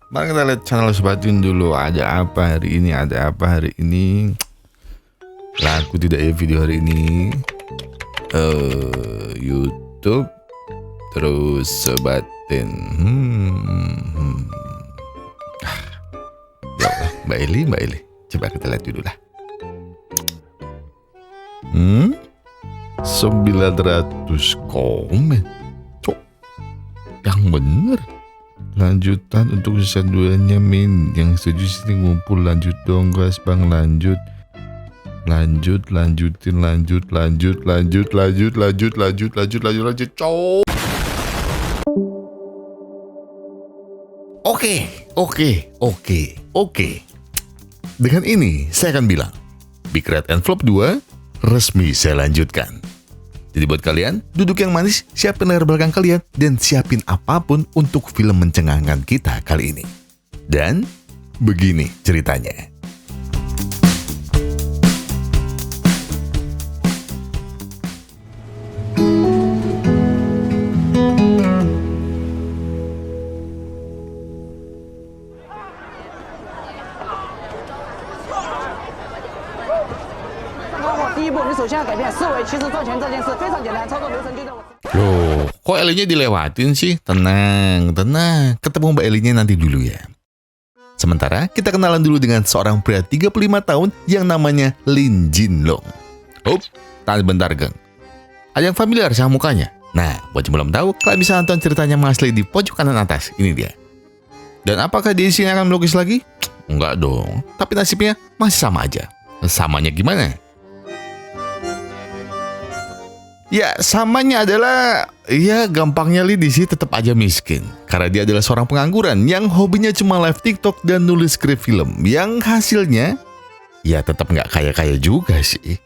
Mari kita lihat channel Sebatun dulu. Ada apa hari ini? Laku tidak ya video hari ini? YouTube terus Sebatun. Ya Allah, Mbak Eli. Coba kita lihat dulu lah. 900 komen. Cok, yang bener. Lanjutan untuk season 2-nya Min. Yang setuju sini ngumpul. Lanjut dong guys bang, lanjut. Lanjutin. Cok. Oke. Dengan ini saya akan bilang Big Red Envelope 2 resmi saya lanjutkan. Jadi buat kalian, duduk yang manis, siapin layar belakang kalian, dan siapin apapun untuk film mencengangkan kita kali ini. Dan begini ceritanya. Loh, kok Elinya dilewatin sih? Tenang. Ketemu Mbak Elinya nanti dulu ya. Sementara kita kenalan dulu dengan seorang pria 35 tahun yang namanya Lin Jinlong. Tahan bentar geng. Ada yang familiar sama mukanya? Nah, buat yang belum tahu, kalian bisa nonton ceritanya Mas Lee di pojok kanan atas. Ini dia. Dan apakah dia sini akan melukis lagi? Enggak dong. Tapi nasibnya masih sama aja. Samanya gimana? Ya, samanya adalah, ya gampangnya Lee di sini tetap aja miskin. Karena dia adalah seorang pengangguran yang hobinya cuma live TikTok dan nulis skrip film. Yang hasilnya, ya tetap nggak kaya-kaya juga sih.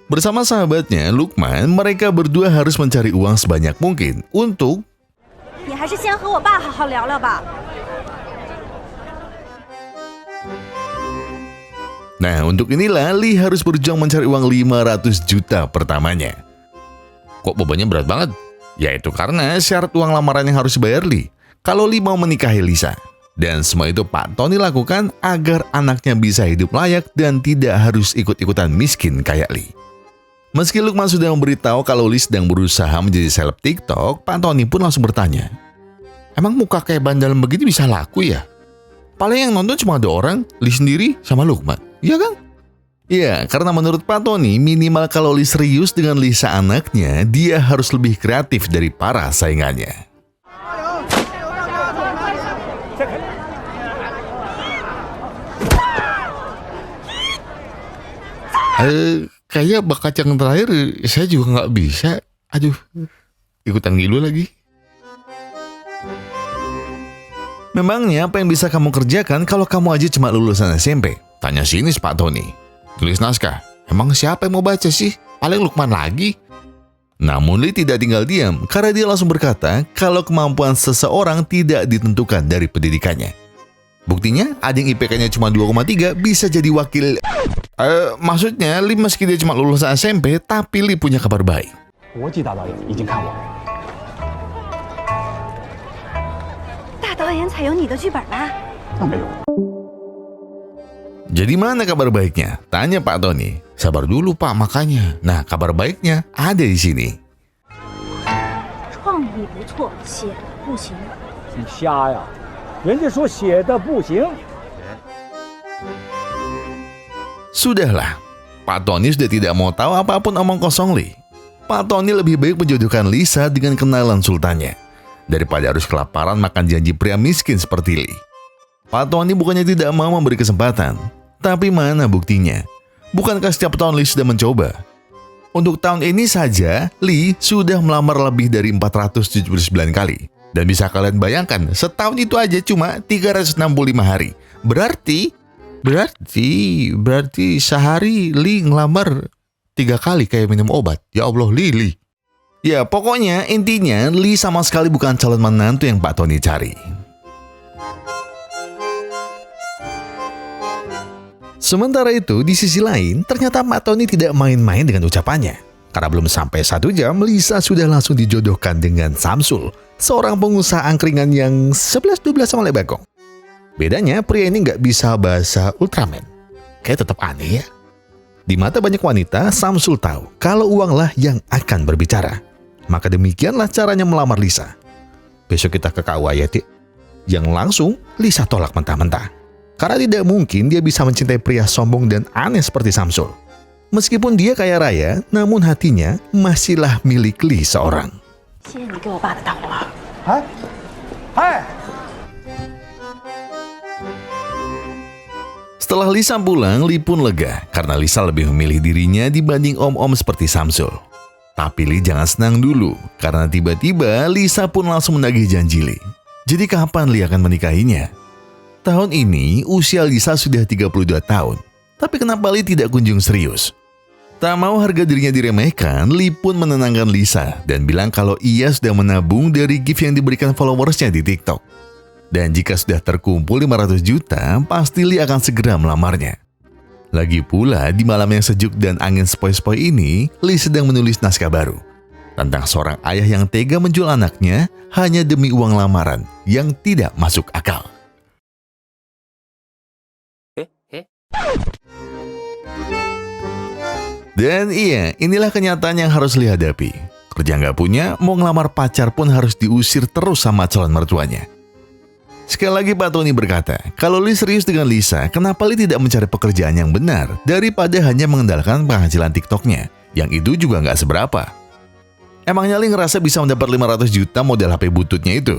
Bersama sahabatnya, Lukman, mereka berdua harus mencari uang sebanyak mungkin untuk... Nah, untuk inilah Lee harus berjuang mencari uang 500 juta pertamanya. Kok bebannya berat banget? Ya itu karena syarat uang lamaran yang harus dibayar Lee kalau Lee mau menikahi Lisa. Dan semua itu Pak Tony lakukan agar anaknya bisa hidup layak dan tidak harus ikut-ikutan miskin kayak Lee. Meski Lukman sudah memberitahu kalau Lee sedang berusaha menjadi seleb TikTok, Pak Tony pun langsung bertanya, emang muka kayak bandel begini bisa laku ya? Paling yang nonton cuma ada orang, Lee sendiri sama Lukman, iya kan? Ya, karena menurut Pak Tony, minimal kalau Lee serius dengan Lisa anaknya, dia harus lebih kreatif dari para saingannya. Kayak bakat yang terakhir saya juga nggak bisa. Aduh, ikutan ngilu lagi. Memangnya apa yang bisa kamu kerjakan kalau kamu aja cuma lulusan SMP? Tanya sinis Pak Tony. Tulis naskah, emang siapa yang mau baca sih? Paling Lukman lagi. Namun Lee tidak tinggal diam karena dia langsung berkata kalau kemampuan seseorang tidak ditentukan dari pendidikannya. Buktinya ada yang IPK-nya cuma 2,3 bisa jadi wakil. Maksudnya Lee meski dia cuma lulusan SMP tapi Lee punya kabar baik. Jadi mana kabar baiknya? Tanya Pak Tony. Sabar dulu Pak, makanya. Nah, kabar baiknya ada di sini. Sudahlah, Pak Tony sudah tidak mau tahu apapun omong kosong Lee. Pak Tony lebih baik menjodohkan Lisa dengan kenalan sultannya daripada harus kelaparan makan janji pria miskin seperti Lee. Pak Tony bukannya tidak mau memberi kesempatan, tapi mana buktinya? Bukankah setiap tahun Lee sudah mencoba? Untuk tahun ini saja, Lee sudah melamar lebih dari 479 kali. Dan bisa kalian bayangkan, setahun itu aja cuma 365 hari. Berarti sehari Lee ngelamar 3 kali kayak minum obat. Ya Allah, Lee. Ya, pokoknya intinya Lee sama sekali bukan calon menantu yang Pak Tony cari. Sementara itu, di sisi lain, ternyata Pak Tony tidak main-main dengan ucapannya. Karena belum sampai 1 jam, Lisa sudah langsung dijodohkan dengan Samsul, seorang pengusaha angkringan yang 11-12 sama Lebakong. Bedanya pria ini nggak bisa bahasa Ultraman. Kayak tetap aneh ya. Di mata banyak wanita, Samsul tahu kalau uanglah yang akan berbicara. Maka demikianlah caranya melamar Lisa. Besok kita ke KUA ya, Tik. Yang langsung Lisa tolak mentah-mentah. Karena tidak mungkin dia bisa mencintai pria sombong dan aneh seperti Samsul. Meskipun dia kaya raya, namun hatinya masihlah milik Lee seorang. Setelah Lisa pulang, Lee pun lega karena Lisa lebih memilih dirinya dibanding om-om seperti Samsul. Tapi Lee jangan senang dulu, karena tiba-tiba Lisa pun langsung menagih janji Lee. Jadi kapan Lee akan menikahinya? Tahun ini usia Lisa sudah 32 tahun, tapi kenapa Lee tidak kunjung serius? Tak mau harga dirinya diremehkan, Lee pun menenangkan Lisa dan bilang kalau ia sudah menabung dari gift yang diberikan followersnya di TikTok. Dan jika sudah terkumpul 500 juta, pasti Lee akan segera melamarnya. Lagi pula, di malam yang sejuk dan angin sepoi-sepoi ini, Lee sedang menulis naskah baru tentang seorang ayah yang tega menjual anaknya hanya demi uang lamaran yang tidak masuk akal. Dan iya, inilah kenyataan yang harus Lee hadapi. Kerja nggak punya, mau ngelamar pacar pun harus diusir terus sama calon mertuanya. Sekali lagi Pak Tony berkata, kalau Lee serius dengan Lisa, kenapa Lee tidak mencari pekerjaan yang benar daripada hanya mengandalkan penghasilan TikToknya, yang itu juga nggak seberapa. Emangnya Lee ngerasa bisa mendapat 500 juta modal HP bututnya itu?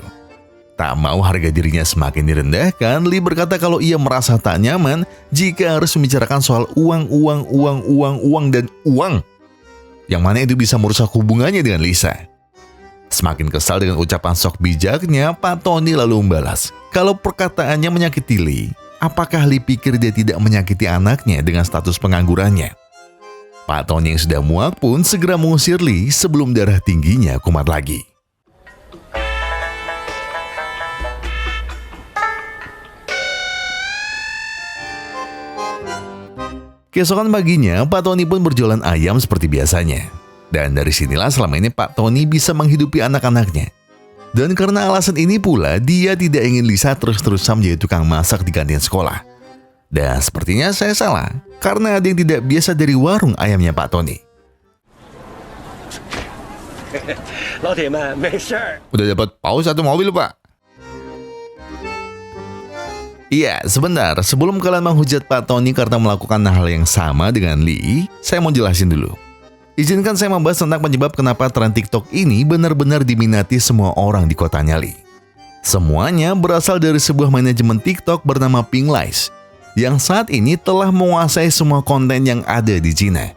Tak mau harga dirinya semakin direndahkan, Lee berkata kalau ia merasa tak nyaman jika harus membicarakan soal uang, dan uang. Yang mana itu bisa merusak hubungannya dengan Lisa. Semakin kesal dengan ucapan sok bijaknya, Pak Tony lalu membalas, kalau perkataannya menyakiti Lee, apakah Lee pikir dia tidak menyakiti anaknya dengan status penganggurannya? Pak Tony yang sudah muak pun segera mengusir Lee sebelum darah tingginya kumat lagi. Keesokan paginya, Pak Tony pun berjualan ayam seperti biasanya. Dan dari sinilah selama ini Pak Tony bisa menghidupi anak-anaknya. Dan karena alasan ini pula, dia tidak ingin Lisa terus-terusan menjadi tukang masak di kantin sekolah. Dan sepertinya saya salah, karena ada yang tidak biasa dari warung ayamnya Pak Tony. Udah dapat paus atau mobil, Pak? Iya, sebentar. Sebelum kalian menghujat Pak Tony karena melakukan hal yang sama dengan Lee, saya mau jelasin dulu. Izinkan saya membahas tentang penyebab kenapa tren TikTok ini benar-benar diminati semua orang di kotanya Lee. Semuanya berasal dari sebuah manajemen TikTok bernama Pinglize, yang saat ini telah menguasai semua konten yang ada di Cina,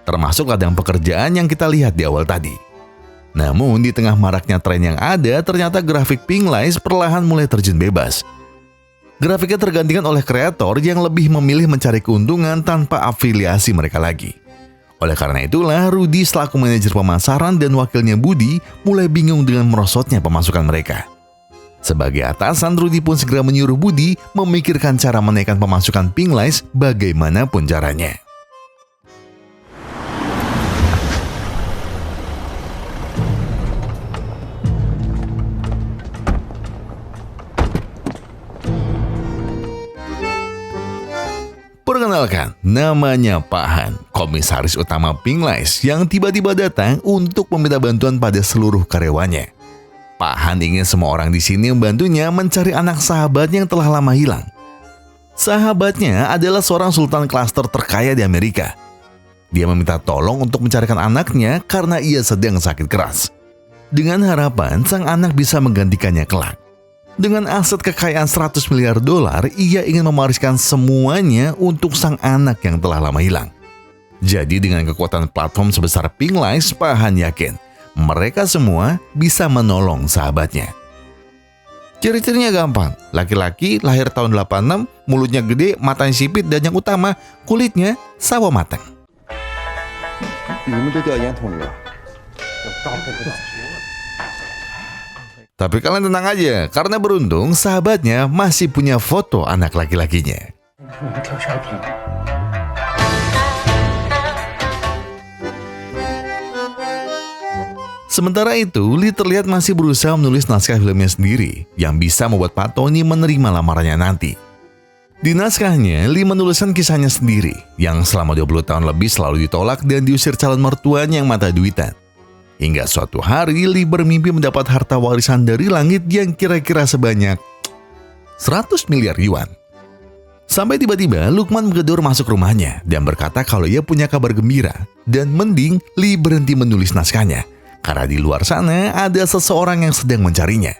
termasuk ladang pekerjaan yang kita lihat di awal tadi. Namun di tengah maraknya tren yang ada, ternyata grafik Pinglize perlahan mulai terjun bebas. Grafiknya tergantikan oleh kreator yang lebih memilih mencari keuntungan tanpa afiliasi mereka lagi. Oleh karena itulah, Rudy selaku manajer pemasaran dan wakilnya Budi mulai bingung dengan merosotnya pemasukan mereka. Sebagai atasan, Rudy pun segera menyuruh Budi memikirkan cara menaikkan pemasukan Pinglize bagaimanapun caranya. Perkenalkan, namanya Pak Han, komisaris utama Pinglize yang tiba-tiba datang untuk meminta bantuan pada seluruh karyawannya. Pak Han ingin semua orang di sini membantunya mencari anak sahabatnya yang telah lama hilang. Sahabatnya adalah seorang sultan klaster terkaya di Amerika. Dia meminta tolong untuk mencarikan anaknya karena ia sedang sakit keras. Dengan harapan sang anak bisa menggantikannya kelak. Dengan aset kekayaan 100 miliar dolar, ia ingin mewariskan semuanya untuk sang anak yang telah lama hilang. Jadi dengan kekuatan platform sebesar Pinglize, Pak Han yakin mereka semua bisa menolong sahabatnya. Ciri-cirinya gampang, laki-laki lahir tahun 86, mulutnya gede, matanya sipit, dan yang utama kulitnya sawo matang. Tapi kalian tenang aja, karena beruntung sahabatnya masih punya foto anak laki-lakinya. Sementara itu, Lee terlihat masih berusaha menulis naskah filmnya sendiri yang bisa membuat Pak Tony menerima lamarannya nanti. Di naskahnya, Lee menuliskan kisahnya sendiri yang selama 20 tahun lebih selalu ditolak dan diusir calon mertuanya yang mata duitan. Hingga suatu hari, Lee bermimpi mendapat harta warisan dari langit yang kira-kira sebanyak 100 miliar yuan. Sampai tiba-tiba Lukman menggedor masuk rumahnya dan berkata kalau ia punya kabar gembira dan mending Lee berhenti menulis naskahnya karena di luar sana ada seseorang yang sedang mencarinya.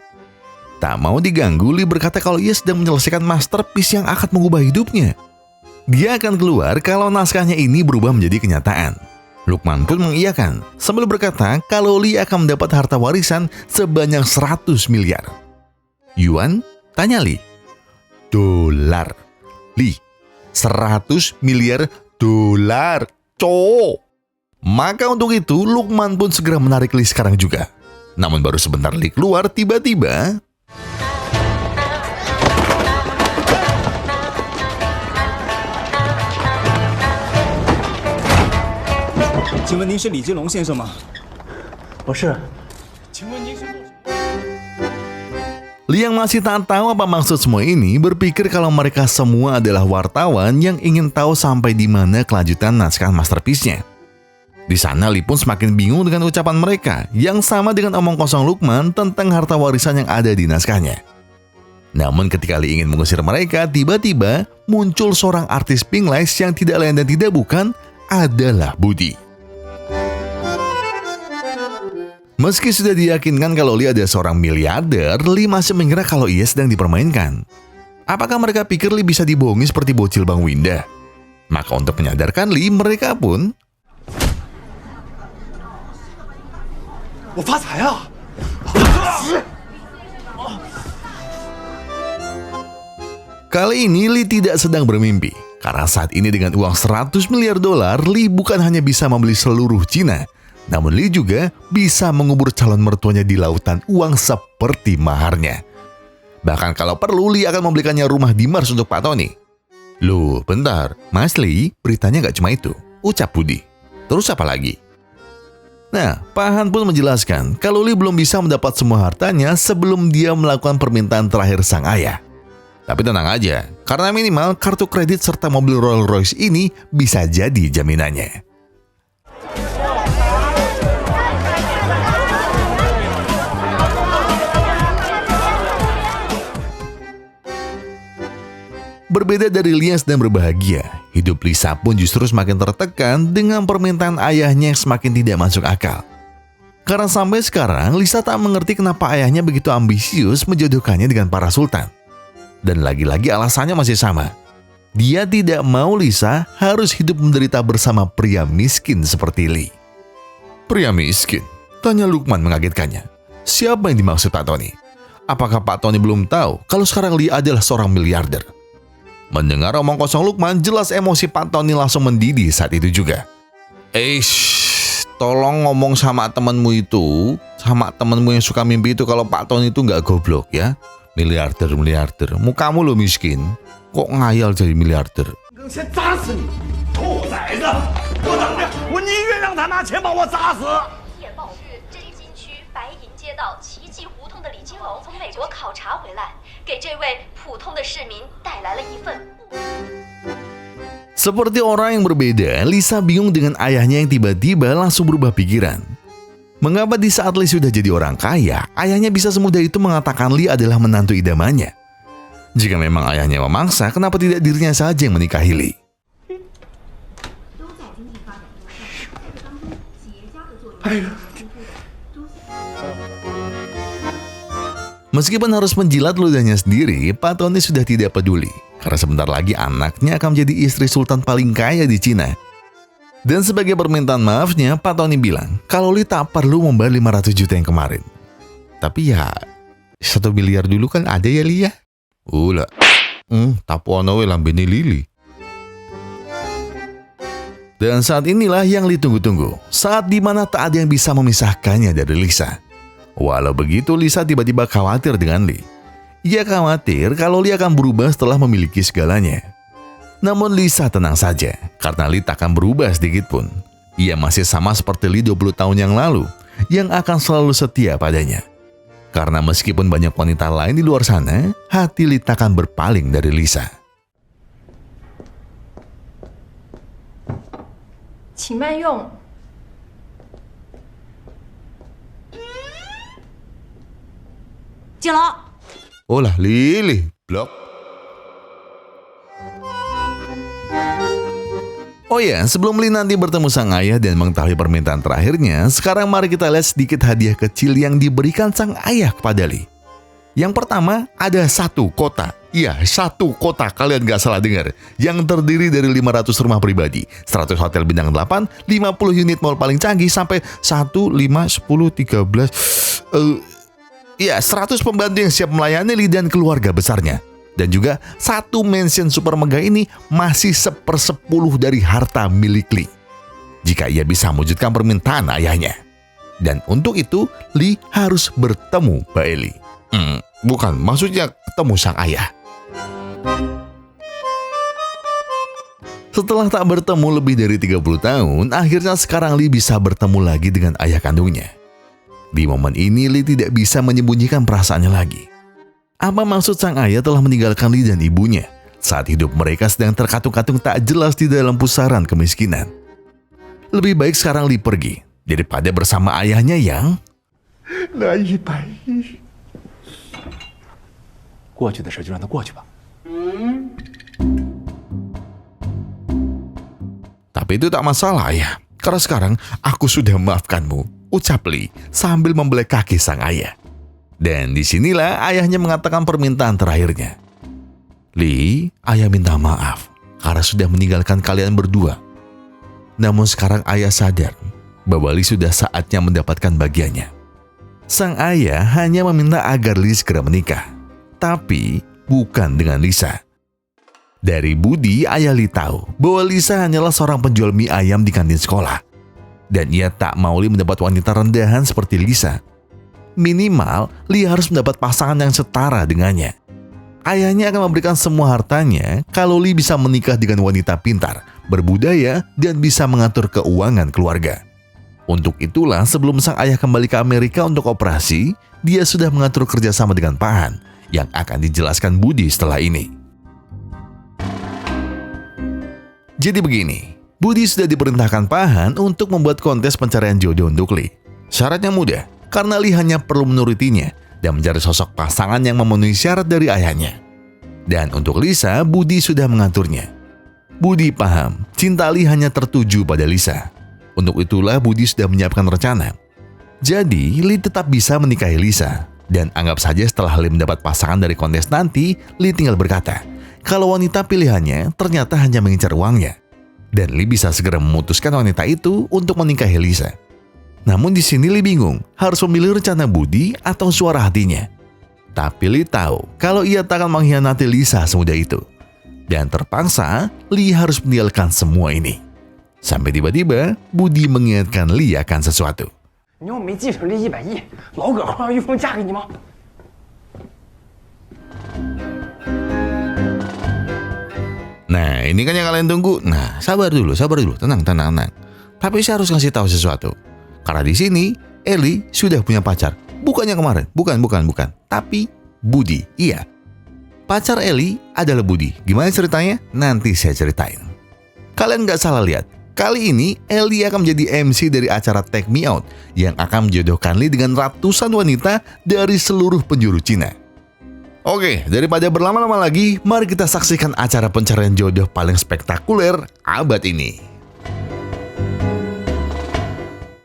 Tak mau diganggu, Lee berkata kalau ia sedang menyelesaikan masterpiece yang akan mengubah hidupnya. Dia akan keluar kalau naskahnya ini berubah menjadi kenyataan. Lukman pun mengiyakan sambil berkata kalau Lee akan mendapat harta warisan sebanyak 100 miliar. Yuan? Tanya Lee. Dolar. Lee, 100 miliar dolar, cowok. Maka untuk itu, Lukman pun segera menarik Lee sekarang juga. Namun baru sebentar Lee keluar, tiba-tiba... Lee yang masih tak tahu apa maksud semua ini berpikir kalau mereka semua adalah wartawan yang ingin tahu sampai di mana kelanjutan naskah masterpiece-nya. Di sana Lee pun semakin bingung dengan ucapan mereka yang sama dengan omong kosong Lukman tentang harta warisan yang ada di naskahnya. Namun ketika Lee ingin mengusir mereka, tiba-tiba muncul seorang artis pinglais yang tidak lain dan tidak bukan adalah Budi. Meski sudah diyakinkan kalau Lee ada seorang miliarder, Lee masih mengira kalau ia sedang dipermainkan. Apakah mereka pikir Lee bisa dibohongi seperti bocil Bang Winda? Maka untuk menyadarkan Lee, mereka pun... Kali ini Lee tidak sedang bermimpi. Karena saat ini dengan uang 100 miliar dolar, Lee bukan hanya bisa membeli seluruh Cina, namun Lee juga bisa mengubur calon mertuanya di lautan uang seperti maharnya. Bahkan kalau perlu, Lee akan membelikannya rumah di Mars untuk Pak Tony. Loh, bentar. Mas Lee, beritanya gak cuma itu, ucap Budi. Terus apa lagi? Nah, Pak Han pun menjelaskan kalau Lee belum bisa mendapat semua hartanya sebelum dia melakukan permintaan terakhir sang ayah. Tapi tenang aja, karena minimal kartu kredit serta mobil Rolls Royce ini bisa jadi jaminannya. Berbeda dari Lee yang sedang berbahagia, hidup Lisa pun justru semakin tertekan dengan permintaan ayahnya yang semakin tidak masuk akal. Karena sampai sekarang, Lisa tak mengerti kenapa ayahnya begitu ambisius menjodohkannya dengan para sultan. Dan lagi-lagi alasannya masih sama. Dia tidak mau Lisa harus hidup menderita bersama pria miskin seperti Lee. Pria miskin? Tanya Lukman mengagetkannya. Siapa yang dimaksud Pak Tony? Apakah Pak Tony belum tahu kalau sekarang Lee adalah seorang miliarder? Mendengar omong kosong Lukman, jelas emosi Pak Tony langsung mendidih saat itu juga. Tolong ngomong sama temenmu itu, sama temenmu yang suka mimpi itu kalau Pak Tony itu nggak goblok ya. Miliarder, mukamu lo miskin, kok ngayal jadi miliarder. Seperti orang yang berbeda, Lisa bingung dengan ayahnya yang tiba-tiba langsung berubah pikiran. Mengapa di saat Lee sudah jadi orang kaya, ayahnya bisa semudah itu mengatakan Lee adalah menantu idamannya? Jika memang ayahnya memaksa, kenapa tidak dirinya saja yang menikahi Lee? Meskipun harus menjilat ludahnya sendiri, Pak Tony sudah tidak peduli. Karena sebentar lagi anaknya akan menjadi istri sultan paling kaya di Cina. Dan sebagai permintaan maafnya, Pak Tony bilang kalau Lee tak perlu membayar 500 juta yang kemarin. Tapi ya, 1 miliar dulu kan ada ya Lee ya? Ulah, tapuano lambene lili. Dan saat inilah yang Lee tunggu-tunggu. Saat dimana tak ada yang bisa memisahkannya dari Lisa. Walau begitu, Lisa tiba-tiba khawatir dengan Lee. Ia khawatir kalau Lee akan berubah setelah memiliki segalanya. Namun Lisa tenang saja, karena Lee tak akan berubah sedikit pun. Ia masih sama seperti Lee 20 tahun yang lalu. yang akan selalu setia padanya. Karena meskipun banyak wanita lain di luar sana, hati Lee takkan berpaling dari Lisa. 请慢用。景楼， Oh lah, Lili, blok. Oh ya, sebelum Lee nanti bertemu sang ayah dan mengetahui permintaan terakhirnya, sekarang mari kita lihat sedikit hadiah kecil yang diberikan sang ayah kepada Lee. Yang pertama, ada satu kota. Iya, satu kota, kalian gak salah dengar. Yang terdiri dari 500 rumah pribadi, 100 hotel bintang 8, 50 unit mall paling canggih, sampai 1, 5, 10, 13... Ya, 100 pembantu yang siap melayani Lee dan keluarga besarnya. Dan juga satu mansion super megah ini masih 1/10 dari harta milik Lee, jika ia bisa mewujudkan permintaan ayahnya. Dan untuk itu, Lee harus bertemu Mbak Eli. Bukan, maksudnya ketemu sang ayah. Setelah tak bertemu lebih dari 30 tahun, akhirnya sekarang Lee bisa bertemu lagi dengan ayah kandungnya. Di momen ini, Lee tidak bisa menyembunyikan perasaannya lagi. Apa maksud sang ayah telah meninggalkan Lee dan ibunya saat hidup mereka sedang terkatung-katung tak jelas di dalam pusaran kemiskinan? Lebih baik sekarang Lee pergi daripada bersama ayahnya yang 那110亿，过去的事就让它过去吧。 Tapi itu tak masalah ya, karena sekarang aku sudah memaafkanmu, ucap Lee sambil membelai kaki sang ayah. Dan disinilah ayahnya mengatakan permintaan terakhirnya. Lee, ayah minta maaf karena sudah meninggalkan kalian berdua. Namun sekarang ayah sadar bahwa Lee sudah saatnya mendapatkan bagiannya. Sang ayah hanya meminta agar Lee segera menikah, tapi bukan dengan Lisa. Dari budi, ayah Lee tahu bahwa Lisa hanyalah seorang penjual mie ayam di kantin sekolah. Dan ia tak mau Lee mendapat wanita rendahan seperti Lisa. Minimal, Lee harus mendapat pasangan yang setara dengannya. Ayahnya akan memberikan semua hartanya kalau Lee bisa menikah dengan wanita pintar, berbudaya, dan bisa mengatur keuangan keluarga. Untuk itulah, sebelum sang ayah kembali ke Amerika untuk operasi, dia sudah mengatur kerjasama dengan Pak Han, yang akan dijelaskan Budi setelah ini. Jadi begini, Budi sudah diperintahkan Pak Han untuk membuat kontes pencarian jodoh untuk Lee. Syaratnya mudah, karena Lee hanya perlu menurutinya dan mencari sosok pasangan yang memenuhi syarat dari ayahnya. Dan untuk Lisa, Budi sudah mengaturnya. Budi paham, cinta Lee hanya tertuju pada Lisa. Untuk itulah Budi sudah menyiapkan rencana. Jadi, Lee tetap bisa menikahi Lisa. Dan anggap saja setelah Lee mendapat pasangan dari kontes nanti, Lee tinggal berkata, kalau wanita pilihannya ternyata hanya mengincar uangnya. Dan Lee bisa segera memutuskan wanita itu untuk menikahi Lisa. Namun di sini Lee bingung, harus memilih rencana Budi atau suara hatinya. Tapi Lee tahu kalau ia tak akan mengkhianati Lisa semudah itu. Dan terpaksa, Lee harus meninggalkan semua ini. Sampai tiba-tiba, Budi mengingatkan Lee akan sesuatu. 你又没继承这100亿，老葛会让玉凤嫁给你吗？ Nah, ini kan yang kalian tunggu. Nah, sabar dulu, tenang. Tapi saya harus ngasih tahu sesuatu. Karena di sini, Eli sudah punya pacar. Bukannya kemarin, bukan. Tapi Budi, iya. Pacar Eli adalah Budi. Gimana ceritanya? Nanti saya ceritain. Kalian gak salah lihat. Kali ini, Eli akan menjadi MC dari acara Take Me Out yang akan menjodohkan Lee dengan ratusan wanita dari seluruh penjuru Cina. Oke, daripada berlama-lama lagi, mari kita saksikan acara pencarian jodoh paling spektakuler abad ini.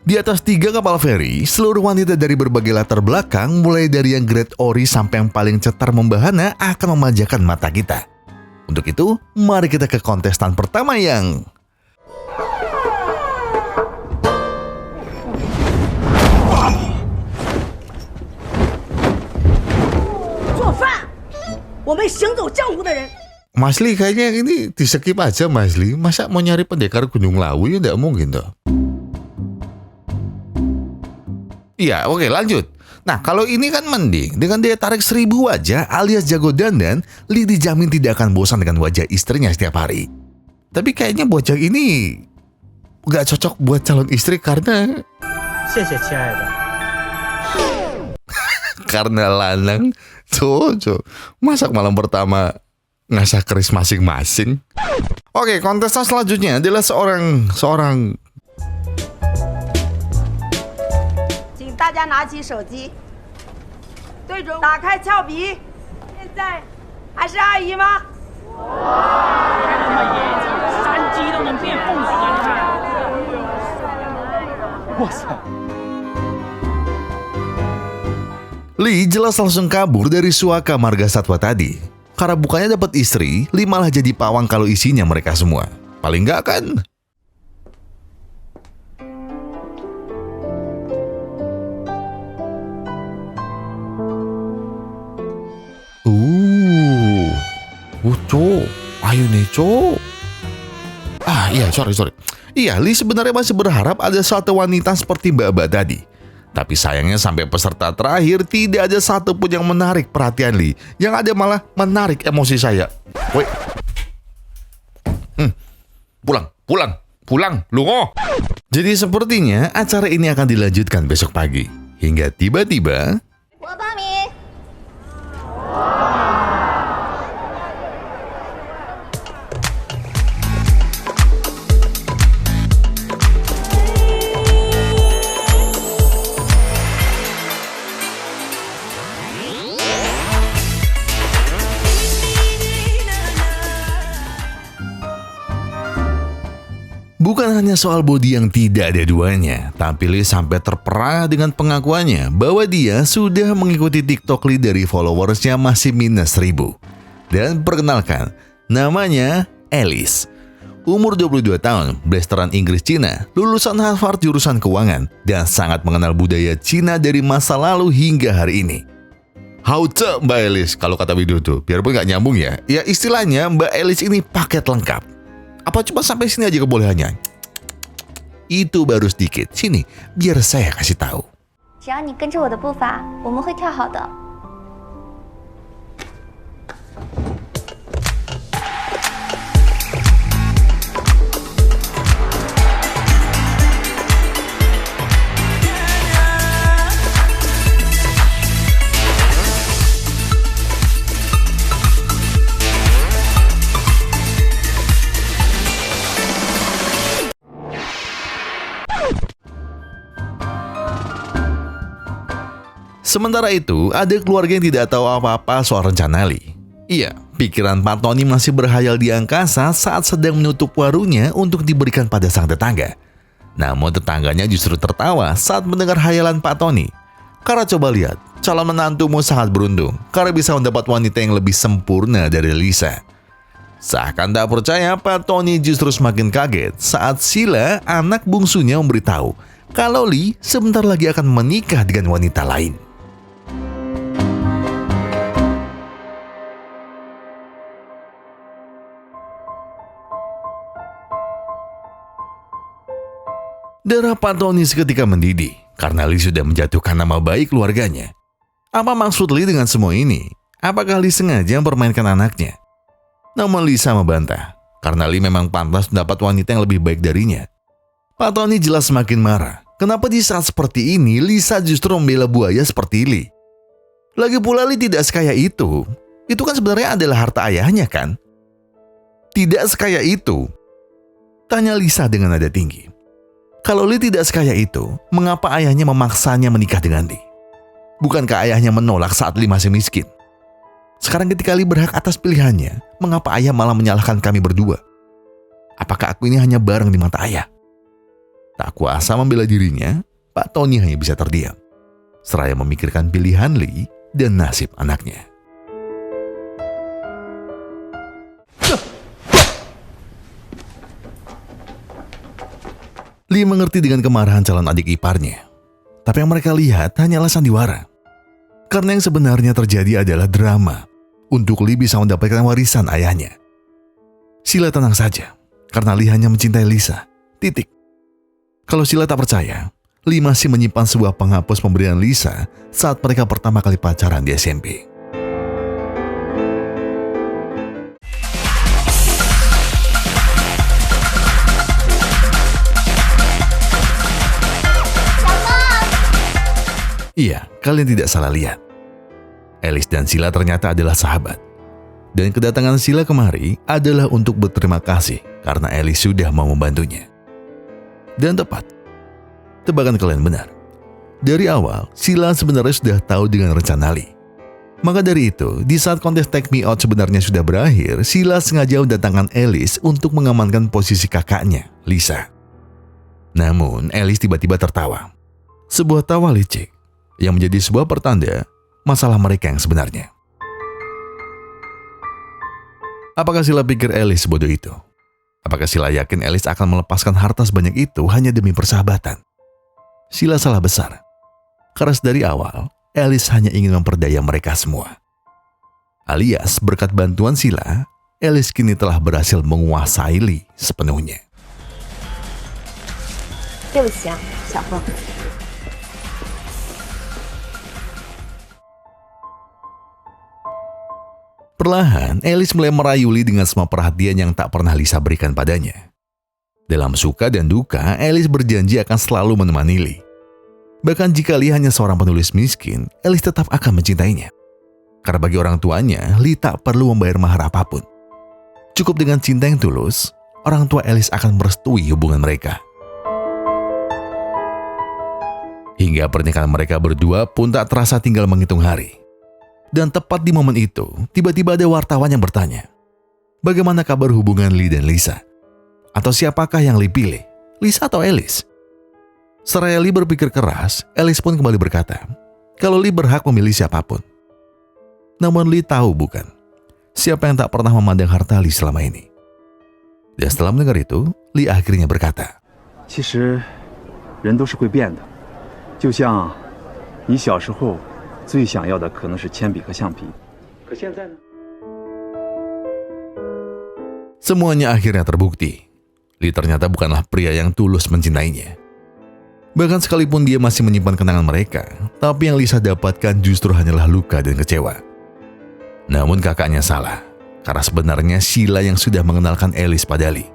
Di atas 3 kapal feri, seluruh wanita dari berbagai latar belakang, mulai dari yang grade ori sampai yang paling cetar membahana, akan memanjakan mata kita. Untuk itu, mari kita ke kontestan pertama yang... 做饭，我们行走江湖的人。 Mas Lee kayaknya ini di skip aja Mas Lee. Masa mau nyari pendekar Gunung Lawu ya tidak mungkin toh. Iya, oke lanjut. Nah, kalau ini kan mending. Dengan daya tarik 1000 wajah alias jago dandan, Lee dijamin tidak akan bosan dengan wajah istrinya setiap hari. Tapi kayaknya bocah ini gak cocok buat calon istri karena 谢谢亲爱的。 Karena lanang, cocok. Masak malam pertama ngasah keris masing-masing. Oke, kontestan selanjutnya adalah seorang 请大家拿起手机，对准，打开俏皮。现在还是阿姨吗？山鸡都能变凤凰啊！你看，哇塞！ Lee jelas langsung kabur dari suaka marga satwa tadi. Karena bukannya dapat istri, Lee malah jadi pawang kalau isinya mereka semua. Paling nggak kan? Cok, ayo nih cok. Iya, sorry. Iya, Lee sebenarnya masih berharap ada satu wanita seperti Mbak tadi. Tapi sayangnya sampai peserta terakhir tidak ada satupun yang menarik perhatian Lee. Yang ada malah menarik emosi saya. Woi. Pulang, lungo. Jadi sepertinya acara ini akan dilanjutkan besok pagi. Hingga tiba-tiba... 我报名。 Bukan hanya soal body yang tidak ada duanya, tapi Lee sampai terperangah dengan pengakuannya bahwa dia sudah mengikuti TikTok Lee dari followersnya masih minus 1000. Dan perkenalkan, namanya Alice. Umur 22 tahun, blasteran Inggris Cina, lulusan Harvard jurusan keuangan, dan sangat mengenal budaya Cina dari masa lalu hingga hari ini. Hauce Mbak Alice, kalau kata video tuh, biarpun gak nyambung ya. Ya istilahnya Mbak Alice ini paket lengkap. Apa cuma sampai sini aja kebolehannya? Itu baru sedikit. Sini, biar saya kasih tahu. 只要你跟着我的步伐，我们会跳好的。 Sementara itu, ada keluarga yang tidak tahu apa-apa soal rencana Lee. Iya, pikiran Pak Tony masih berhayal di angkasa saat sedang menutup warungnya untuk diberikan pada sang tetangga. Namun tetangganya justru tertawa saat mendengar hayalan Pak Tony. Karena coba lihat, calon menantumu sangat beruntung karena bisa mendapat wanita yang lebih sempurna dari Lisa. Seakan tak percaya, Pak Tony justru semakin kaget saat Sheila, anak bungsunya, memberitahu kalau Lee sebentar lagi akan menikah dengan wanita lain. Darah Pak Tony seketika mendidih karena Lee sudah menjatuhkan nama baik keluarganya. Apa maksud Lee dengan semua ini? Apakah Lee sengaja mempermainkan anaknya? Namun Lisa membantah karena Lee memang pantas mendapat wanita yang lebih baik darinya. Pak Tony jelas semakin marah. Kenapa di saat seperti ini Lisa justru membela buaya seperti Lee? Lagi pula Lee tidak sekaya itu. Itu kan sebenarnya adalah harta ayahnya kan? Tidak sekaya itu? Tanya Lisa dengan nada tinggi. Kalau Lee tidak sekaya itu, mengapa ayahnya memaksanya menikah dengan Lee? Bukankah ayahnya menolak saat Lee masih miskin? Sekarang ketika Lee berhak atas pilihannya, mengapa ayah malah menyalahkan kami berdua? Apakah aku ini hanya barang di mata ayah? Tak kuasa membela dirinya, Pak Tony hanya bisa terdiam, seraya memikirkan pilihan Lee dan nasib anaknya. Lee mengerti dengan kemarahan calon adik iparnya. Tapi yang mereka lihat hanyalah sandiwara. Karena yang sebenarnya terjadi adalah drama untuk Lee bisa mendapatkan warisan ayahnya. Sheila tenang saja, karena Lee hanya mencintai Lisa. Titik. Kalau Sheila tak percaya, Lee masih menyimpan sebuah penghapus pemberian Lisa saat mereka pertama kali pacaran di SMP. Iya, kalian tidak salah lihat. Alice dan Sila ternyata adalah sahabat. Dan kedatangan Sila kemari adalah untuk berterima kasih karena Alice sudah mau membantunya. Dan tepat. Tebakan kalian benar. Dari awal, Sila sebenarnya sudah tahu dengan rencana Lee. Maka dari itu, di saat kontes Take Me Out sebenarnya sudah berakhir, Sila sengaja mendatangkan Alice untuk mengamankan posisi kakaknya, Lisa. Namun, Alice tiba-tiba tertawa. Sebuah tawa licik yang menjadi sebuah pertanda masalah mereka yang sebenarnya. Apakah Sila pikir Alice bodoh itu? Apakah Sila yakin Alice akan melepaskan harta sebanyak itu hanya demi persahabatan? Sila salah besar. Karena dari awal, Alice hanya ingin memperdaya mereka semua. Alias, berkat bantuan Sila, Alice kini telah berhasil menguasai Lee sepenuhnya. 对不起啊，小凤。 Perlahan, Alice mulai merayu Lee dengan semua perhatian yang tak pernah Lisa berikan padanya. Dalam suka dan duka, Alice berjanji akan selalu menemani Lee. Bahkan jika Lee hanya seorang penulis miskin, Alice tetap akan mencintainya. Karena bagi orang tuanya, Lee tak perlu membayar mahar apapun. Cukup dengan cinta yang tulus, orang tua Alice akan merestui hubungan mereka. Hingga pernikahan mereka berdua pun tak terasa tinggal menghitung hari. Dan tepat di momen itu, tiba-tiba ada wartawan yang bertanya, bagaimana kabar hubungan Lee dan Lisa? Atau siapakah yang Lee pilih, Lisa atau Alice? Seraya Lee berpikir keras, Alice pun kembali berkata, kalau Lee berhak memilih siapapun. Namun Lee tahu bukan, siapa yang tak pernah memandang harta Lee selama ini. Dan setelah mendengar itu, Lee akhirnya berkata, 其实人都是会变的，就像你小时候最想要的可能是铅笔和橡皮，可现在呢？ Semuanya akhirnya terbukti. Lee ternyata bukanlah pria yang tulus mencintainya. Bahkan sekalipun dia masih menyimpan kenangan mereka, tapi yang Lisa dapatkan justru hanyalah luka dan kecewa. Namun kakaknya salah, karena sebenarnya Sila yang sudah mengenalkan Alice pada Lee.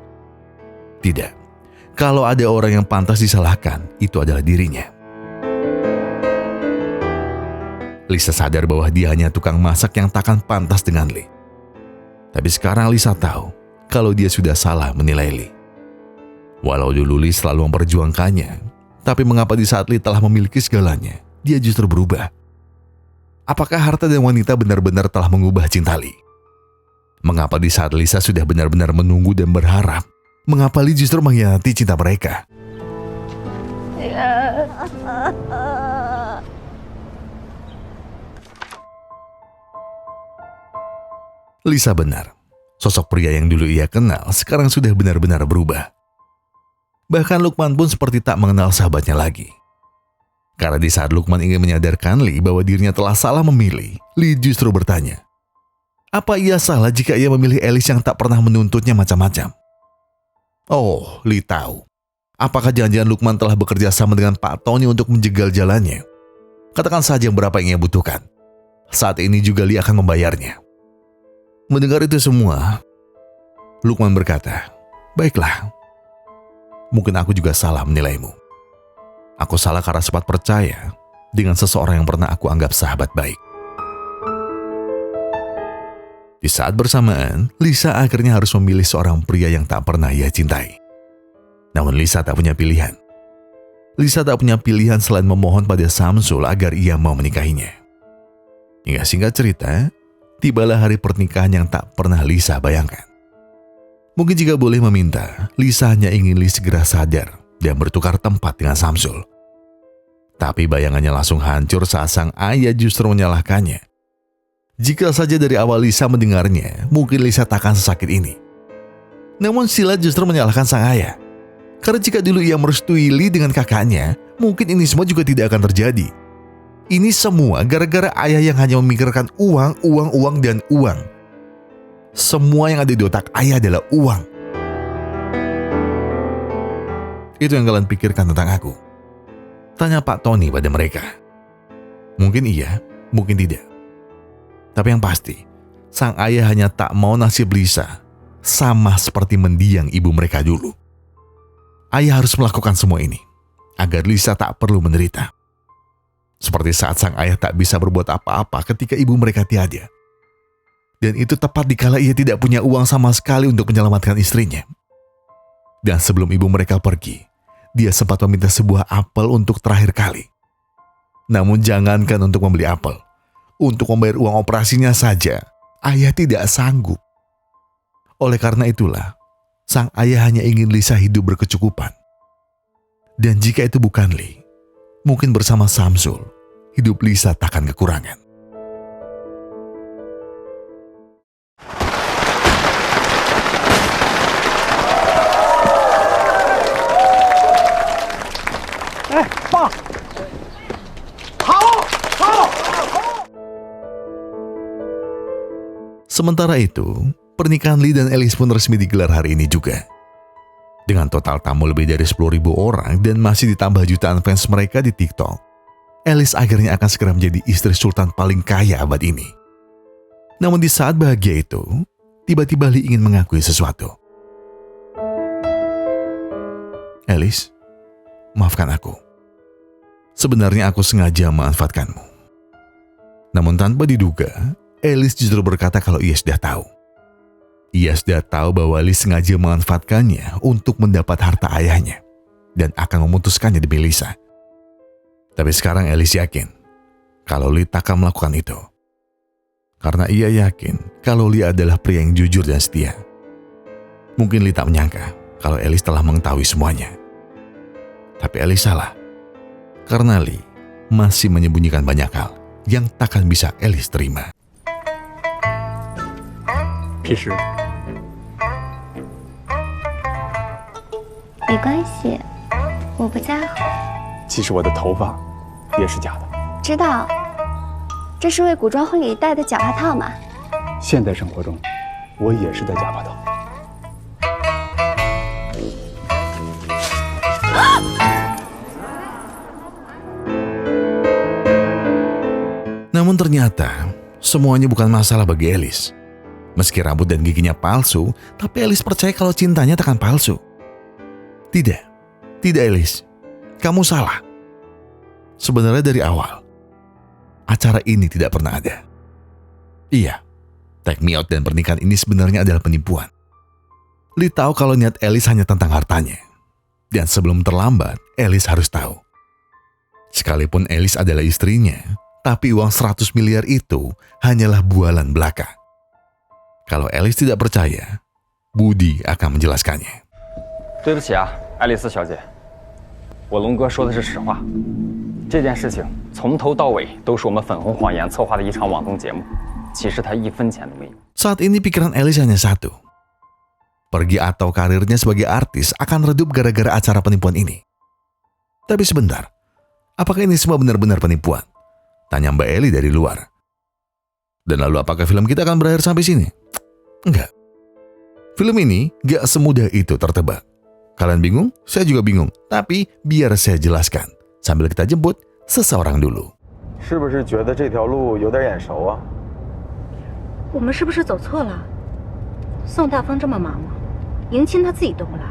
Tidak, kalau ada orang yang pantas disalahkan, itu adalah dirinya. Lisa sadar bahwa dia hanya tukang masak yang takkan pantas dengan Lee. Tapi sekarang Lisa tahu kalau dia sudah salah menilai Lee. Walau dulu Lee selalu memperjuangkannya, tapi mengapa di saat Lee telah memiliki segalanya, dia justru berubah? Apakah harta dan wanita benar-benar telah mengubah cinta Lee? Mengapa di saat Lisa sudah benar-benar menunggu dan berharap, mengapa Lee justru mengkhianati cinta mereka? Lisa benar. Sosok pria yang dulu ia kenal sekarang sudah benar-benar berubah. Bahkan Lukman pun seperti tak mengenal sahabatnya lagi. Karena di saat Lukman ingin menyadarkan Lee bahwa dirinya telah salah memilih, Lee justru bertanya, apa ia salah jika ia memilih Alice yang tak pernah menuntutnya macam-macam? Oh, Lee tahu. Apakah jangan-jangan Lukman telah bekerja sama dengan Pak Tony untuk menjegal jalannya? Katakan saja berapa yang ia butuhkan. Saat ini juga Lee akan membayarnya. Mendengar itu semua, Lukman berkata, baiklah. Mungkin aku juga salah menilaimu. Aku salah karena sempat percaya dengan seseorang yang pernah aku anggap sahabat baik. Di saat bersamaan, Lisa akhirnya harus memilih seorang pria yang tak pernah ia cintai. Namun Lisa tak punya pilihan. Lisa tak punya pilihan selain memohon pada Samsul agar ia mau menikahinya. Hingga singkat cerita, tibalah hari pernikahan yang tak pernah Lisa bayangkan. Mungkin jika boleh meminta, Lisa hanya ingin Lee segera sadar dan bertukar tempat dengan Samsul. Tapi bayangannya langsung hancur saat sang ayah justru menyalahkannya. Jika saja dari awal Lisa mendengarnya, mungkin Lisa takkan sesakit ini. Namun Sila justru menyalahkan sang ayah. Karena jika dulu ia merestui Lee dengan kakaknya, mungkin ini semua juga tidak akan terjadi. Ini semua gara-gara ayah yang hanya memikirkan uang, dan uang. Semua yang ada di otak ayah adalah uang. Itu yang kalian pikirkan tentang aku. Tanya Pak Tony pada mereka. Mungkin iya, mungkin tidak. Tapi yang pasti, sang ayah hanya tak mau nasib Lisa sama seperti mendiang ibu mereka dulu. Ayah harus melakukan semua ini agar Lisa tak perlu menderita. Seperti saat sang ayah tak bisa berbuat apa-apa ketika ibu mereka tiada. Dan itu tepat dikala ia tidak punya uang sama sekali untuk menyelamatkan istrinya. Dan sebelum ibu mereka pergi, dia sempat meminta sebuah apel untuk terakhir kali. Namun jangankan untuk membeli apel, untuk membayar uang operasinya saja, ayah tidak sanggup. Oleh karena itulah, sang ayah hanya ingin Lisa hidup berkecukupan. Dan jika itu bukan Lee, mungkin bersama Samsul, hidup Lisa takkan kekurangan. Sementara itu, pernikahan Lee dan Alice pun resmi digelar hari ini juga. Dengan total tamu lebih dari 10.000 orang dan masih ditambah jutaan fans mereka di TikTok, Alice akhirnya akan segera menjadi istri sultan paling kaya abad ini. Namun di saat bahagia itu, tiba-tiba Lee ingin mengakui sesuatu. Alice, maafkan aku. Sebenarnya aku sengaja memanfaatkanmu. Namun tanpa diduga, Alice justru berkata kalau ia sudah tahu. Ia sudah tahu bahwa Lee sengaja memanfaatkannya untuk mendapat harta ayahnya dan akan memutuskannya demi Lisa. Tapi sekarang Alice yakin kalau Lee takkan melakukan itu. Karena ia yakin kalau Lee adalah pria yang jujur dan setia. Mungkin Lee tak menyangka kalau Alice telah mengetahui semuanya. Tapi Alice salah. Karena Lee masih menyembunyikan banyak hal yang takkan bisa Alice terima. 屁事。没关系，我不在乎。其实我的头发也是假的。知道，这是为古装婚礼戴的假发套嘛？现代生活中，我也是戴假发套。 Namun ternyata, semuanya bukan masalah bagi Alice. Meski rambut dan giginya palsu, tapi Alice percaya kalau cintanya takkan palsu. Tidak Alice. Kamu salah. Sebenarnya dari awal, acara ini tidak pernah ada. Iya, Take Me Out dan pernikahan ini sebenarnya adalah penipuan. Lee tahu kalau niat Alice hanya tentang hartanya. Dan sebelum terlambat, Alice harus tahu. Sekalipun Alice adalah istrinya, tapi uang 100 miliar itu hanyalah bualan belaka. Kalau Alice tidak percaya, Budi akan menjelaskannya. 对不起啊，爱丽丝小姐，我龙哥说的是实话。这件事情从头到尾都是我们粉红谎言策划的一场网综节目，其实他一分钱都没有。 Saat ini pikiran Alice hanya satu. Pergi atau karirnya sebagai artis akan redup gara-gara acara penipuan ini. Tapi sebentar, apakah ini semua benar-benar penipuan? Tanya Mbak Eli dari luar. Dan lalu apakah film kita akan berakhir sampai sini? Enggak. Film ini gak semudah itu tertebak. Kalian bingung? Saya juga bingung. Tapi biar saya jelaskan. Sambil kita jemput seseorang dulu. 是不是觉得这条路有点眼熟啊？我们是不是走错了？宋大风这么忙吗？迎亲他自己都不来。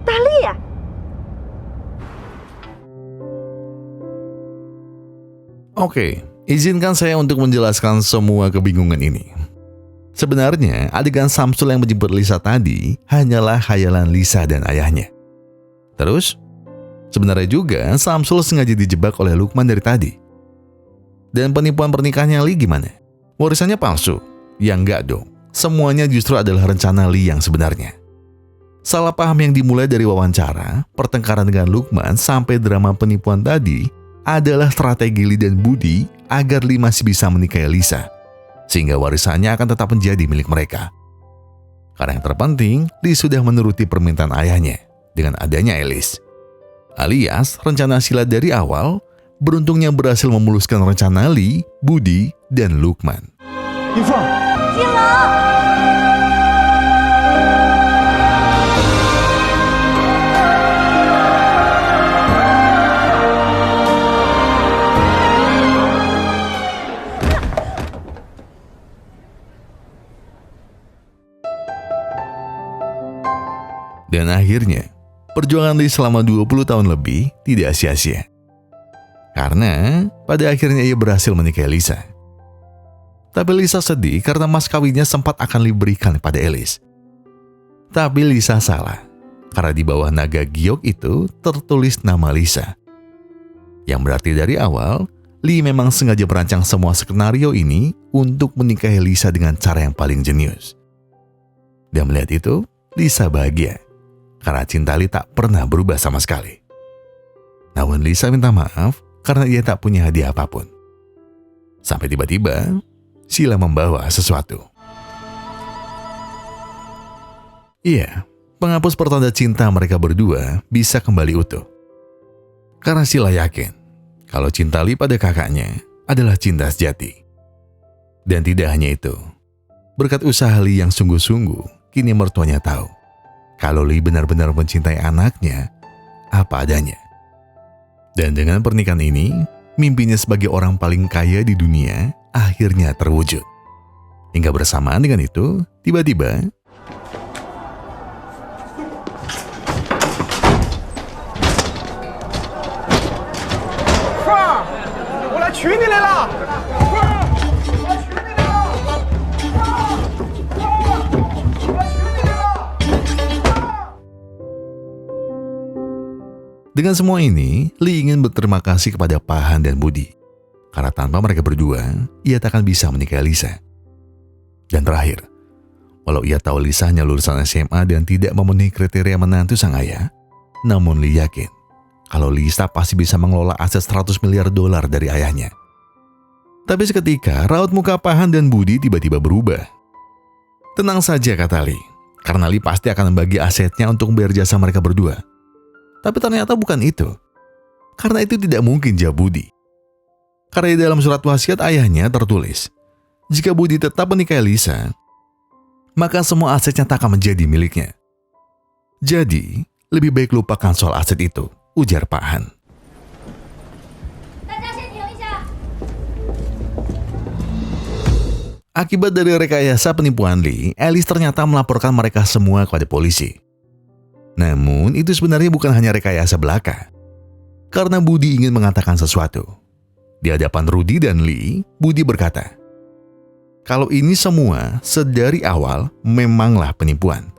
大力， Oke, izinkan saya untuk menjelaskan semua kebingungan ini. Sebenarnya, adegan Samsul yang menjemput Lisa tadi hanyalah khayalan Lisa dan ayahnya. Terus, sebenarnya juga Samsul sengaja dijebak oleh Lukman dari tadi. Dan penipuan pernikahannya Lee gimana? Warisannya palsu? Ya enggak dong. Semuanya justru adalah rencana Lee yang sebenarnya. Salah paham yang dimulai dari wawancara, pertengkaran dengan Lukman sampai drama penipuan tadi adalah strategi Lee dan Budi agar Lee masih bisa menikahi Lisa, sehingga warisannya akan tetap menjadi milik mereka. Karena yang terpenting, Lee sudah menuruti permintaan ayahnya dengan adanya Alice. Alias, rencana silat dari awal, beruntungnya berhasil memuluskan rencana Lee, Budi, dan Lukman. 一凤， 金龙。 Dan akhirnya, perjuangan Lee selama 20 tahun lebih tidak sia-sia. Karena pada akhirnya ia berhasil menikahi Lisa. Tapi Lisa sedih karena mas kawinnya sempat akan diberikan pada Alice. Tapi Lisa salah, karena di bawah naga giok itu tertulis nama Lisa. Yang berarti dari awal, Lee memang sengaja merancang semua skenario ini untuk menikahi Lisa dengan cara yang paling jenius. Dan melihat itu, Lisa bahagia, karena cinta Lee tak pernah berubah sama sekali. Namun Lisa minta maaf karena ia tak punya hadiah apapun. Sampai tiba-tiba, Sheila membawa sesuatu. Iya, penghapus pertanda cinta mereka berdua bisa kembali utuh. Karena Sheila yakin kalau cinta Lee pada kakaknya adalah cinta sejati. Dan tidak hanya itu, berkat usaha Lee yang sungguh-sungguh, kini mertuanya tahu kalau Lee benar-benar mencintai anaknya apa adanya. Dan dengan pernikahan ini, mimpinya sebagai orang paling kaya di dunia akhirnya terwujud. Hingga bersamaan dengan itu, tiba-tiba dengan semua ini, Lee ingin berterima kasih kepada Pak Han dan Budi. Karena tanpa mereka berdua, ia tak akan bisa menikahi Lisa. Dan terakhir, walau ia tahu Lisa hanya lulusan SMA dan tidak memenuhi kriteria menantu sang ayah, namun Lee yakin kalau Lisa pasti bisa mengelola aset $100 miliar dari ayahnya. Tapi seketika, raut muka Pak Han dan Budi tiba-tiba berubah. Tenang saja, kata Lee, karena Lee pasti akan membagi asetnya untuk membayar jasa mereka berdua. Tapi ternyata bukan itu. Karena itu tidak mungkin, jawab Budi. Karena di dalam surat wasiat ayahnya tertulis, jika Budi tetap menikahi Lisa, maka semua asetnya tak akan menjadi miliknya. Jadi, lebih baik lupakan soal aset itu, ujar Pak Han. Akibat dari rekayasa penipuan Lee, Alice ternyata melaporkan mereka semua kepada polisi. Namun, itu sebenarnya bukan hanya rekayasa belaka. Karena Budi ingin mengatakan sesuatu. Di hadapan Rudy dan Lee, Budi berkata, kalau ini semua sedari awal memanglah penipuan.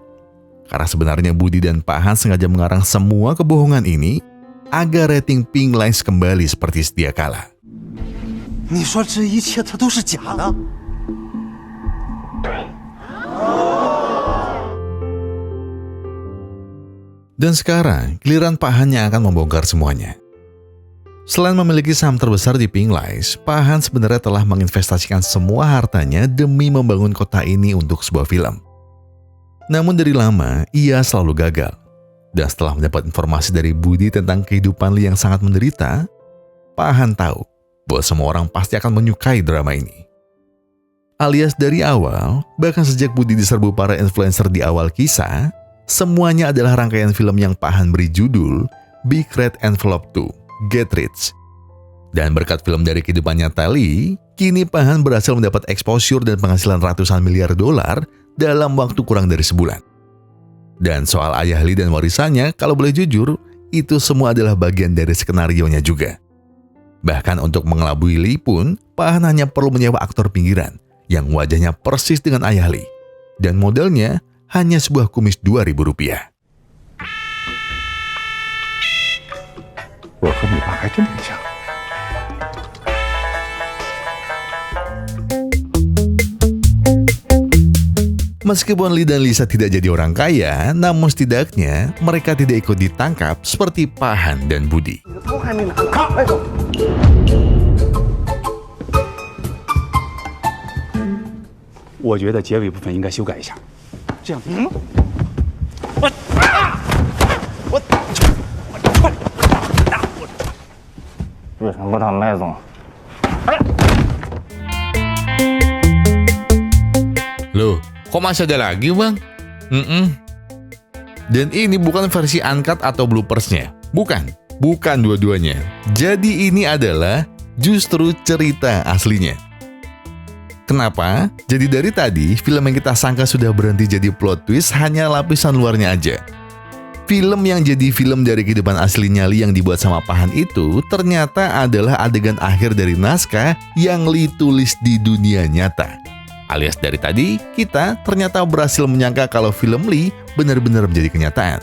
Karena sebenarnya Budi dan Pak Han sengaja mengarang semua kebohongan ini agar rating Pink Lines kembali seperti sedia kala. 你说这一切它都是假的？ Dan sekarang, giliran Pak Han yang akan membongkar semuanya. Selain memiliki saham terbesar di Pink Lines, Pak Han sebenarnya telah menginvestasikan semua hartanya demi membangun kota ini untuk sebuah film. Namun dari lama, ia selalu gagal. Dan setelah mendapat informasi dari Budi tentang kehidupan Lee yang sangat menderita, Pak Han tahu bahwa semua orang pasti akan menyukai drama ini. Alias dari awal, bahkan sejak Budi diserbu para influencer di awal kisah, semuanya adalah rangkaian film yang Pak Han beri judul Big Red Envelope 2. Get Rich. Dan berkat film dari kehidupan nyata Lee, kini Pak Han berhasil mendapat exposure dan penghasilan ratusan miliar dolar dalam waktu kurang dari sebulan. Dan soal ayah Lee dan warisannya, kalau boleh jujur, itu semua adalah bagian dari skenarionya juga. Bahkan untuk mengelabui Lee pun, Pak Han hanya perlu menyewa aktor pinggiran yang wajahnya persis dengan ayah Lee. Dan modelnya hanya sebuah kumis Rp2.000. 我和你爸还真挺像。 Meskipun Lee dan Lisa tidak jadi orang kaya, namun setidaknya mereka tidak ikut ditangkap seperti Pak Han dan Budi. 我觉得结尾部分应该修改一下，这样。为什么不当麦总？ Loh, kok masih ada lagi, Bang? Dan ini bukan versi uncut atau bloopersnya. Bukan dua-duanya. Jadi ini adalah justru cerita aslinya. Kenapa? Jadi dari tadi, film yang kita sangka sudah berhenti jadi plot twist hanya lapisan luarnya aja. Film yang jadi film dari kehidupan aslinya Lee yang dibuat sama Pahan itu ternyata adalah adegan akhir dari naskah yang Lee tulis di dunia nyata. Alias dari tadi, kita ternyata berhasil menyangka kalau film Lee benar-benar menjadi kenyataan.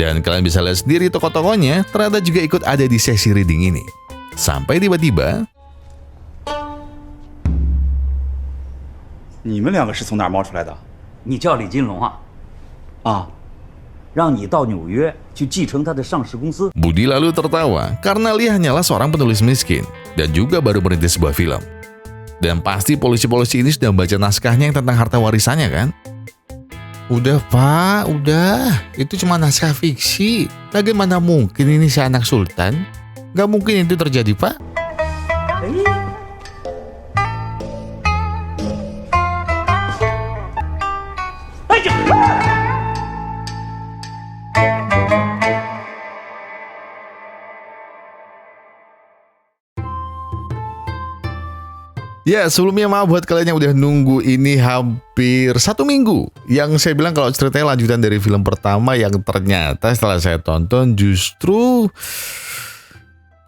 Dan kalian bisa lihat sendiri tokoh-tokohnya ternyata juga ikut ada di sesi reading ini. Sampai tiba-tiba, 你们两个是从哪儿冒出来的？你叫李金龙啊？啊， 让你到纽约去继承他的上市公司。 Budi lalu tertawa karena Lee hanyalah seorang penulis miskin dan juga baru merintis sebuah film. Dan pasti polisi-polisi ini sudah baca naskahnya yang tentang harta warisannya kan? Udah pak, udah. Itu cuma naskah fiksi. Bagaimana mungkin ini si anak sultan? Gak mungkin itu terjadi pak. Ya, sebelumnya maaf buat kalian yang udah nunggu ini hampir 1 minggu. Yang saya bilang kalau ceritanya lanjutan dari film pertama yang ternyata setelah saya tonton justru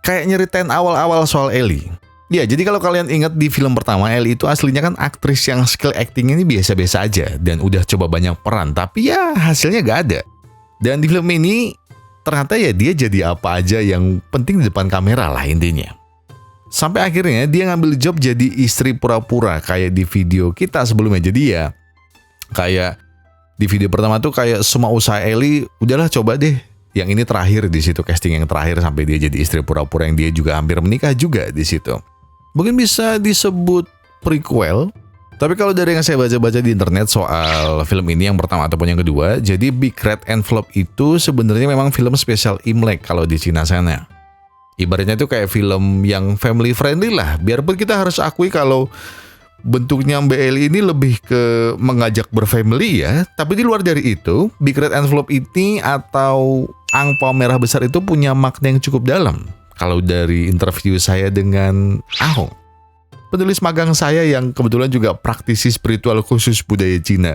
kayak nyeritain awal-awal soal Ellie. Ya, jadi kalau kalian ingat di film pertama, Ellie itu aslinya kan aktris yang skill acting ini biasa-biasa aja. Dan udah coba banyak peran, tapi ya hasilnya gak ada. Dan di film ini ternyata ya dia jadi apa aja yang penting di depan kamera lah intinya. Sampai akhirnya dia ngambil job jadi istri pura-pura kayak di video kita sebelumnya. Jadi ya kayak di video pertama tuh kayak semua usaha Ellie udahlah coba deh yang ini terakhir di situ, casting yang terakhir sampai dia jadi istri pura-pura yang dia juga hampir menikah juga di situ. Mungkin bisa disebut prequel. Tapi kalau dari yang saya baca-baca di internet soal film ini yang pertama ataupun yang kedua, jadi Big Red Envelope itu sebenarnya memang film spesial Imlek kalau di Cina sana. Ibaratnya itu kayak film yang family friendly lah. Biarpun kita harus akui kalau bentuknya Mbak Ellie ini lebih ke mengajak berfamily ya. Tapi di luar dari itu, Big Red Envelope ini atau angpau merah besar itu punya makna yang cukup dalam. Kalau dari interview saya dengan Ahong, penulis magang saya yang kebetulan juga praktisi spiritual khusus budaya Cina.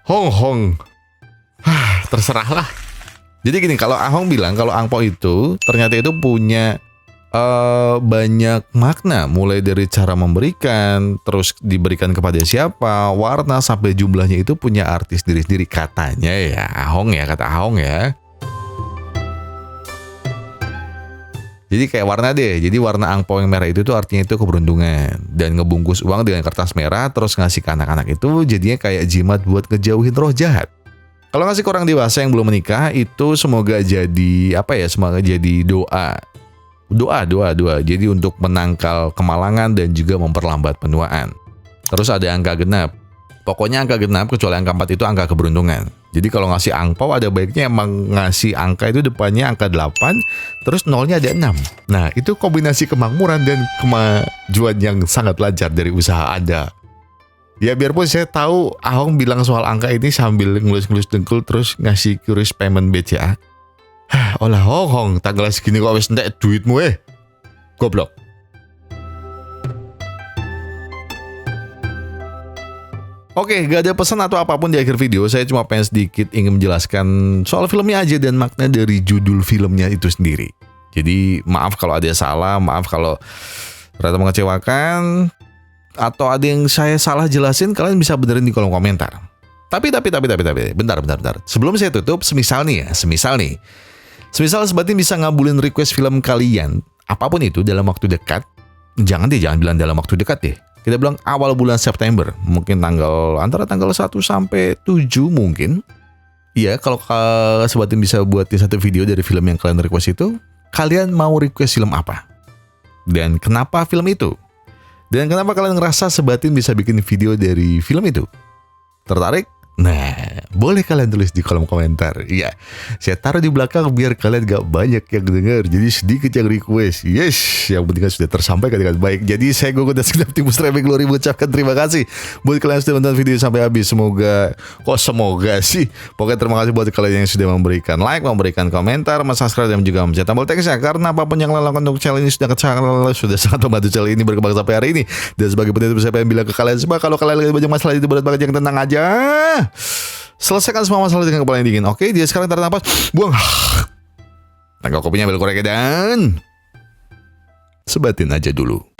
Hong, terserahlah. Jadi gini, kalau Ahong bilang kalau angpau itu ternyata itu punya banyak makna, mulai dari cara memberikan, terus diberikan kepada siapa, warna sampai jumlahnya itu punya arti sendiri-sendiri katanya ya, Ahong ya, kata Ahong ya. Jadi kayak warna deh, jadi warna angpau yang merah itu tuh artinya itu keberuntungan dan ngebungkus uang dengan kertas merah terus ngasih ke anak-anak itu jadinya kayak jimat buat ngejauhin roh jahat. Kalau ngasih ke orang dewasa yang belum menikah itu semoga jadi apa ya? Semoga jadi doa. Jadi untuk menangkal kemalangan dan juga memperlambat penuaan. Terus ada angka genap. Pokoknya angka genap kecuali angka 4 itu angka keberuntungan. Jadi kalau ngasih angpau ada baiknya emang ngasih angka itu depannya angka 8, terus nolnya ada 6. Nah, itu kombinasi kemakmuran dan kemajuan yang sangat lancar dari usaha Anda. Ya biarpun saya tahu Ahong bilang soal angka ini sambil ngelus-ngelus dengkul terus ngasih curious payment BCA. Olah Ahong, tanggal segini kok wis entek duitmu goblok. Oke, gak ada pesan atau apapun di akhir video. Saya cuma pengen sedikit ingin menjelaskan soal filmnya aja dan makna dari judul filmnya itu sendiri. Jadi maaf kalau ada salah, maaf kalau ternyata mengecewakan. Atau ada yang saya salah jelasin, kalian bisa benerin di kolom komentar. Tapi, bentar. Sebelum saya tutup, semisal Sebatin bisa ngabulin request film kalian, apapun itu dalam waktu dekat. Jangan bilang dalam waktu dekat deh. Kita bilang awal bulan September, mungkin antara tanggal 1 sampai 7 mungkin. Iya, kalau Sebatin bisa buatin satu video dari film yang kalian request itu, kalian mau request film apa? Dan kenapa film itu? Dan kenapa kalian ngerasa Sebatin bisa bikin video dari film itu? Tertarik? Nah, boleh kalian tulis di kolom komentar. Iya, saya taruh di belakang biar kalian gak banyak yang dengar. Jadi sedikit yang request. Yes, yang penting sudah tersampaikan dengan baik. Jadi saya Gogo dan segenap tim Streaming Glory mengucapkan terima kasih buat kalian yang sudah menonton video sampai habis. Semoga sih. Pokoknya terima kasih buat kalian yang sudah memberikan like, memberikan komentar, subscribe dan juga mencet tombol teksnya. Karena apapun yang kalian lakukan untuk channel ini sudah sangat membantu channel ini berkembang sampai hari ini. Dan sebagai penutup saya pengen bilang ke kalian semua, kalau kalian lagi banyak masalah itu berat banget, yang tenang aja. Selesaikan semua masalah dengan kepala yang dingin. Oke, dia sekarang tarik nafas. Buang. Tangkap kopinya, ambil koreknya, dan sebatin aja dulu.